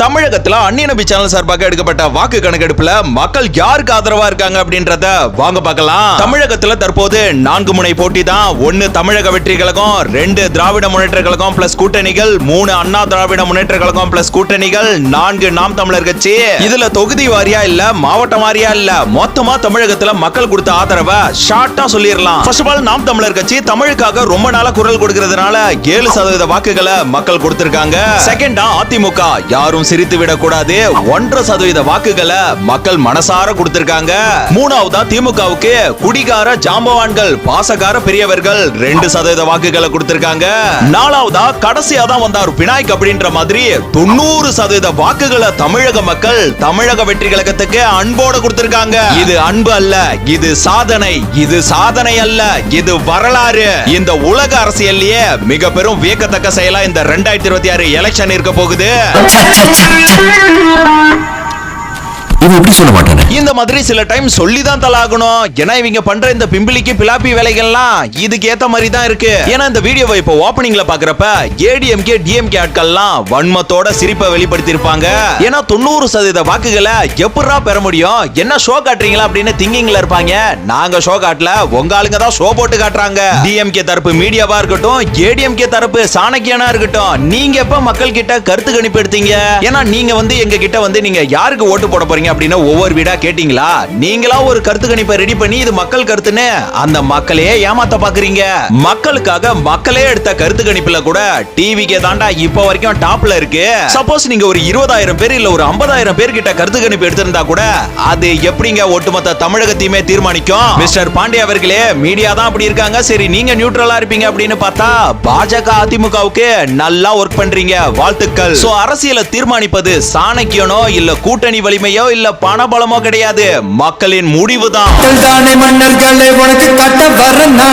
தமிழகத்துல அந்நிய நபி சேனல் சார்பாக எடுக்கப்பட்ட வாக்கு கணக்கெடுப்புல மக்கள் யாருக்கு ஆதரவா இருக்காங்க அப்படின்றத வாங்க பார்க்கலாம். தமிழகத்துல தற்போது 4 முனை போட்டி தான். 1 தமிழக வெற்றி கழகம், 2 திராவிட முன்னேற்ற கழகம் பிளஸ் கூட்டணிகள், 3 அண்ணா திராவிட முன்னேற்ற கழகம் பிளஸ் கூட்டணிகள், 4 நாம் தமிழர் கட்சி. இதுல தொகுதி வாரியா இல்ல, மாவட்டம் வாரியா இல்ல, மொத்தமா தமிழகத்துல மக்கள் கொடுத்த ஆதரவை ஷார்ட்டா சொல்லிடலாம். ஃபர்ஸ்ட் ஆஃப் ஆல் நாம் தமிழர் கட்சி தமிழுக்காக ரொம்ப நாளா குரல் கொடுக்கிறதுனால 7% வாக்குகளை மக்கள் கொடுத்திருக்காங்க. செகண்டா அதிமுக, யாரும் சிரித்து விடக்கூடாது, 1.5% வாக்குகளை மக்கள் மனசார கொடுத்திருக்காங்க. மூணாவதா திமுகவுக்கு குடிகார ஜாம்பவான்கள், பாசகார பெரியவர்கள் 2% வாக்குகளை கொடுத்திருக்காங்க. நாலாவதா கடைசியா தான் வந்தார் பினாய்க் அப்படின்ற மாதிரி 90% வாக்குகளை தமிழக மக்கள் தமிழக வெற்றி கழகத்துக்கு அன்போடு கொடுத்திருக்காங்க. இது அன்பு அல்ல, இது சாதனை. இது சாதனை அல்ல, இது வரலாறு. இந்த உலக அரசியல்லையே மிக பெரும் வியக்கத்தக்க செயலா இந்த 2026 எலெக்ஷன் இருக்க போகுது. இது எப்படி சொல்ல மாட்டானே? இந்த மாதிரி சில டைம் சொல்லிதான் தலாகணும். ஏன்னா இவங்க பண்ற இந்த பிம்பிளிக்கு பிலாப்பி வேலைகள்லாம் இதுக்கு ஏத்த மாதிரி தான் இருக்கு. ஏன்னா இந்த வீடியோவை இப்போ ஓபனிங்ல பாக்குறப்ப ஏடிஎம்கே டிஎம்கே ஆட்கள்லாம் வன்மத்தோட சிரிப்பை வெளிப்படுத்தி இருப்பாங்க. ஏன்னா 90% வாக்குகளை எப்படா பெற முடியும், என்ன ஷோ காட்டுறீங்களா அப்படின்னு திங்கிங்ல இருப்பாங்க. நாங்க ஷோ காட்டல, உங்க ஆளுங்க தான் ஷோ போட்டு காட்டுறாங்க. டிஎம்கே தரப்பு மீடியாவா இருக்கட்டும், ஏடிஎம்கே தரப்பு சாணக்கியனா இருக்கட்டும், நீங்க எப்ப மக்கள் கிட்ட கருத்து கணிப்பு எடுத்தீங்க? ஏன்னா நீங்க எங்க கிட்ட நீங்க யாருக்கு ஓட்டு போட போறீங்க அப்படின்னு ஒவ்வொரு வீடா கேட்டீங்களா? நீங்களா ஒரு கருத்து கணிப்பை ரெடி பண்ணி இது மக்கள் கருத்துன்னு அந்த மக்களையே ஏமாத்த பாக்குறீங்க. மக்களுக்காக மக்களே எடுத்த கருத்து கணிப்புல கூட டிவிக்கே தாண்டா இப்ப வரைக்கும் டாப்ல இருக்கு. சப்போஸ் நீங்க ஒரு 20,000 பேர் இல்ல ஒரு 50,000 பேர் கிட்ட கருத்து கணிப்பு எடுத்திருந்தா கூட அது எப்படிங்க ஒட்டுமொத்த தமிழகத்தையுமே தீர்மானிக்கும்? மிஸ்டர் பாண்டே அவர்களே, மீடியா தான் அப்படி இருக்காங்க, சரி நீங்க நியூட்ரலா இருப்பீங்க அப்படின்னு பார்த்தா பாஜக அதிமுகவுக்கு நல்லா ஒர்க் பண்றீங்க, வாழ்த்துக்கள். சோ அரசியலை தீர்மானிப்பது சாணக்கியனோ இல்ல கூட்டணி வலிமையோ இல்ல பணபலமோ கிடையாது, மக்களின் முடிவுதான். மன்னர்களை உனக்கு கட்ட வரனா